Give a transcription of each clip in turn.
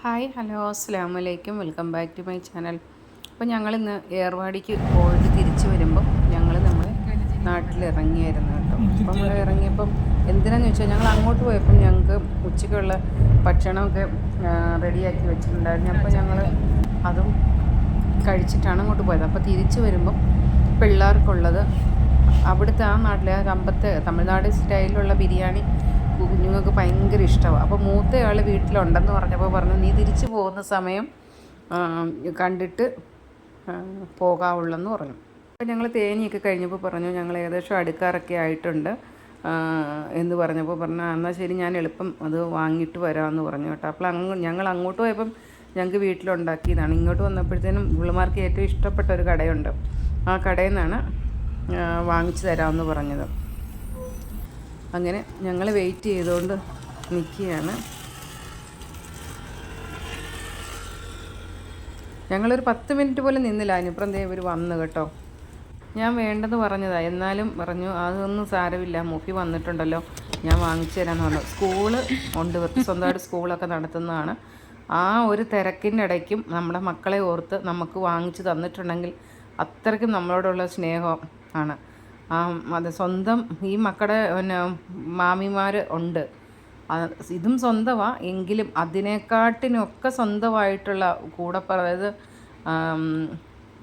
Hi hello അസ്സലാമലൈക്കും welcome back to my channel. അപ്പോൾ ഞങ്ങളിന്ന് ഏർവാടിക്ക് പോയിട്ട് തിരിച്ചു വരുമ്പം ഞങ്ങൾ നമ്മുടെ നാട്ടിലിറങ്ങിയായിരുന്നു കേട്ടോ. അപ്പോൾ നമ്മൾ ഇറങ്ങിയപ്പം എന്തിനാന്ന് വെച്ചാൽ ഞങ്ങൾ അങ്ങോട്ട് പോയപ്പം ഞങ്ങൾക്ക് ഉച്ചയ്ക്കുള്ള ഭക്ഷണമൊക്കെ റെഡിയാക്കി വെച്ചിട്ടുണ്ടായിരുന്നു. അപ്പോൾ ഞങ്ങൾ അതും കഴിച്ചിട്ടാണ് അങ്ങോട്ട് പോയത്. അപ്പോൾ തിരിച്ചു വരുമ്പം പിള്ളേർക്കുള്ളത് അവിടുത്തെ ആ നാട്ടിലെ കമ്പത്തെ തമിഴ്നാട് സ്റ്റൈലിലുള്ള ബിരിയാണി കുഞ്ഞുങ്ങൾക്ക് ഭയങ്കര ഇഷ്ടമാണ്. അപ്പോൾ മൂത്തയാൾ വീട്ടിലുണ്ടെന്ന് പറഞ്ഞപ്പോൾ പറഞ്ഞു നീ തിരിച്ചു പോകുന്ന സമയം കണ്ടിട്ട് പോകാവുള്ളെന്ന് പറഞ്ഞു. അപ്പോൾ ഞങ്ങൾ തേനിയൊക്കെ കഴിഞ്ഞപ്പോൾ പറഞ്ഞു ഞങ്ങൾ ഏകദേശം അടുക്കാറൊക്കെ ആയിട്ടുണ്ട് എന്ന് പറഞ്ഞപ്പോൾ പറഞ്ഞു എന്നാൽ ശരി ഞാൻ എളുപ്പം അത് വാങ്ങിയിട്ട് വരാമെന്ന് പറഞ്ഞു കേട്ടോ. അപ്പോൾ ഞങ്ങൾ അങ്ങോട്ട് പോയപ്പം ഞങ്ങൾക്ക് വീട്ടിലുണ്ടാക്കിയതാണ്. ഇങ്ങോട്ട് വന്നപ്പോഴത്തേനും പിള്ളമാർക്ക് ഏറ്റവും ഇഷ്ടപ്പെട്ട ഒരു കടയുണ്ട്, ആ കടയിൽ നിന്നാണ് വാങ്ങിച്ചു തരാമെന്ന് പറഞ്ഞത്. അങ്ങനെ ഞങ്ങൾ വെയിറ്റ് ചെയ്തുകൊണ്ട് നിൽക്കുകയാണ്. ഞങ്ങളൊരു 10 മിനിറ്റ് പോലും നിന്നില്ല. അതിനിപ്പുറം ഇവർ വന്നു കേട്ടോ. ഞാൻ വേണ്ടെന്ന് പറഞ്ഞതാണ്, എന്നാലും പറഞ്ഞു അതൊന്നും സാരമില്ല, മുഫി വന്നിട്ടുണ്ടല്ലോ ഞാൻ വാങ്ങിച്ചു തരാമെന്ന് പറഞ്ഞു. സ്കൂള് ഉണ്ട്, സ്വന്തമായിട്ട് സ്കൂളൊക്കെ നടത്തുന്നതാണ്. ആ ഒരു തിരക്കിൻ്റെ ഇടയ്ക്കും നമ്മുടെ മക്കളെ ഓർത്ത് നമുക്ക് വാങ്ങിച്ചു തന്നിട്ടുണ്ടെങ്കിൽ അത്രയ്ക്കും നമ്മളോടുള്ള സ്നേഹം ആണ്. അത് സ്വന്തം ഈ മക്കളുടെ മാമിമാർ ഉണ്ട്, ഇതും സ്വന്തമാണ് എങ്കിലും അതിനെക്കാട്ടിനൊക്കെ സ്വന്തമായിട്ടുള്ള കൂടെ അതായത്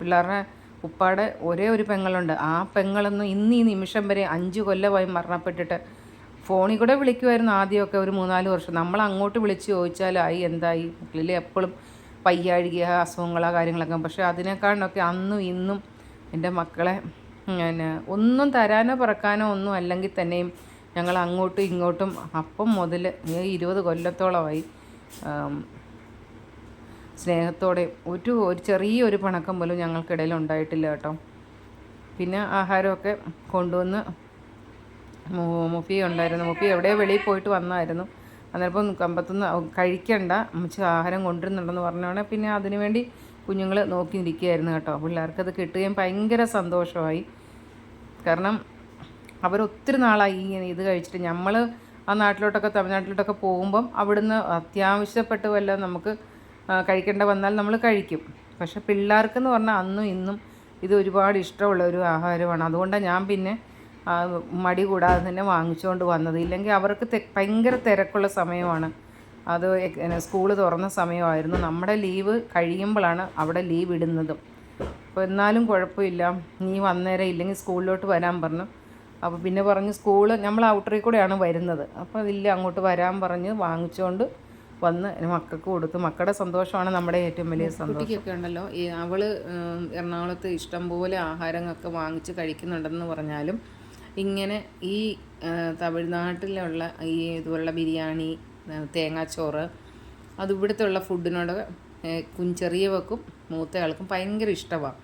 പിള്ളേരുടെ ഉപ്പാടെ ഒരേ ഒരു പെങ്ങളുണ്ട്. ആ പെങ്ങളൊന്നും ഇന്ന് ഈ നിമിഷം വരെ 5 കൊല്ലമായി മരണപ്പെട്ടിട്ട് ഫോണിൽ കൂടെ വിളിക്കുമായിരുന്നു ആദ്യമൊക്കെ ഒരു 3-4 വർഷം. നമ്മൾ അങ്ങോട്ട് വിളിച്ച് ചോദിച്ചാലായി എന്തായി മക്കളിൽ എപ്പോഴും പയ്യാഴിക അസുഖങ്ങളോ കാര്യങ്ങളൊക്കെ. പക്ഷേ അതിനേക്കാളിനൊക്കെ അന്നും ഇന്നും എൻ്റെ മക്കളെ ഒന്നും തരാനോ പറക്കാനോ ഒന്നും അല്ലെങ്കിൽ തന്നെയും ഞങ്ങൾ അങ്ങോട്ടും ഇങ്ങോട്ടും അപ്പം മുതൽ 20 കൊല്ലത്തോളമായി സ്നേഹത്തോടെ ഒരു ചെറിയൊരു പിണക്കം പോലും ഞങ്ങൾക്കിടയിൽ ഉണ്ടായിട്ടില്ല കേട്ടോ. പിന്നെ ആഹാരമൊക്കെ കൊണ്ടുവന്ന് മുഫി ഉണ്ടായിരുന്നു. മുഫി എവിടെയോ വെളിയിൽ പോയിട്ട് വന്നായിരുന്നു. അന്നേരം കമ്പത്തുനിന്ന് കഴിക്കണ്ട അമ്മച്ചി ആഹാരം കൊണ്ടുവരുന്നുണ്ടെന്ന് പറഞ്ഞാണ്. പിന്നെ അതിനുവേണ്ടി കുഞ്ഞുങ്ങൾ നോക്കി നിൽക്കുകയായിരുന്നു കേട്ടോ. പിള്ളേർക്കത് കിട്ടുകയും ഭയങ്കര സന്തോഷമായി. കാരണം അവരൊത്തിരി നാളായി ഇങ്ങനെ ഇത് കഴിച്ചിട്ട്. നമ്മൾ ആ നാട്ടിലോട്ടൊക്കെ തമിഴ്നാട്ടിലോട്ടൊക്കെ പോകുമ്പം അവിടുന്ന് അത്യാവശ്യപ്പെട്ട് വല്ല നമുക്ക് കഴിക്കേണ്ട വന്നാൽ നമ്മൾ കഴിക്കും. പക്ഷെ പിള്ളേർക്കെന്ന് പറഞ്ഞാൽ അന്നും ഇന്നും ഇത് ഒരുപാട് ഇഷ്ടമുള്ള ഒരു ആഹാരമാണ്. അതുകൊണ്ടാണ് ഞാൻ പിന്നെ മടി കൂടാതെ തന്നെ വാങ്ങിച്ചുകൊണ്ട് വന്നത്. ഇല്ലെങ്കിൽ അവർക്ക് ഭയങ്കര തിരക്കുള്ള സമയമാണ്. അത് സ്കൂള് തുറന്ന സമയമായിരുന്നു. നമ്മുടെ ലീവ് കഴിയുമ്പോഴാണ് അവിടെ ലീവ് ഇടുന്നതും. അപ്പോൾ എന്നാലും കുഴപ്പമില്ല, നീ വന്നേരം ഇല്ലെങ്കിൽ സ്കൂളിലോട്ട് വരാൻ പറഞ്ഞു. അപ്പോൾ പിന്നെ പറഞ്ഞു സ്കൂള് നമ്മൾ ഔട്ടറിൽ കൂടെയാണ് വരുന്നത്. അപ്പോൾ അതില്ല അങ്ങോട്ട് വരാൻ പറഞ്ഞ് വാങ്ങിച്ചുകൊണ്ട് വന്ന് മക്കൾക്ക് കൊടുത്തു. മക്കളുടെ സന്തോഷമാണ് നമ്മുടെ ഏറ്റവും വലിയ സന്തോഷം. കുട്ടിക്കൊക്കെ ഉണ്ടല്ലോ അവൾ എറണാകുളത്ത് ഇഷ്ടംപോലെ ആഹാരങ്ങളൊക്കെ വാങ്ങിച്ച് കഴിക്കുന്നുണ്ടെന്ന് പറഞ്ഞാലും ഇങ്ങനെ ഈ തമിഴ്നാട്ടിലുള്ള ഈ ഇതുപോലുള്ള ബിരിയാണി, തേങ്ങാച്ചോറ്, അത് ഇവിടുത്തെ ഉള്ള ഫുഡിനോട് ചെറിയവക്കും മൂത്തയാൾക്കും ഭയങ്കര ഇഷ്ടമാണ്.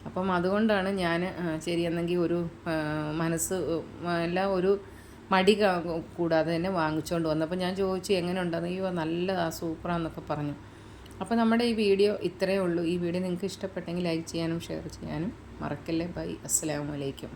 അപ്പം അതുകൊണ്ടാണ് ഞാൻ ശരി എന്നെങ്കിൽ ഒരു മനസ്സ് എല്ലാം ഒരു മടി കൂടാതെ തന്നെ വാങ്ങിച്ചുകൊണ്ട് വന്നു. അപ്പോൾ ഞാൻ ചോദിച്ചു എങ്ങനെ ഉണ്ടെന്ന്. അയ്യോ നല്ലതാണ്, സൂപ്പറാന്നൊക്കെ പറഞ്ഞു. അപ്പോൾ നമ്മുടെ ഈ വീഡിയോ ഇത്രയേ ഉള്ളൂ. ഈ വീഡിയോ നിങ്ങൾക്ക് ഇഷ്ടപ്പെട്ടെങ്കിൽ ലൈക്ക് ചെയ്യാനും ഷെയർ ചെയ്യാനും മറക്കല്ലേ. ബൈ, അസ്സലാമു അലൈക്കും.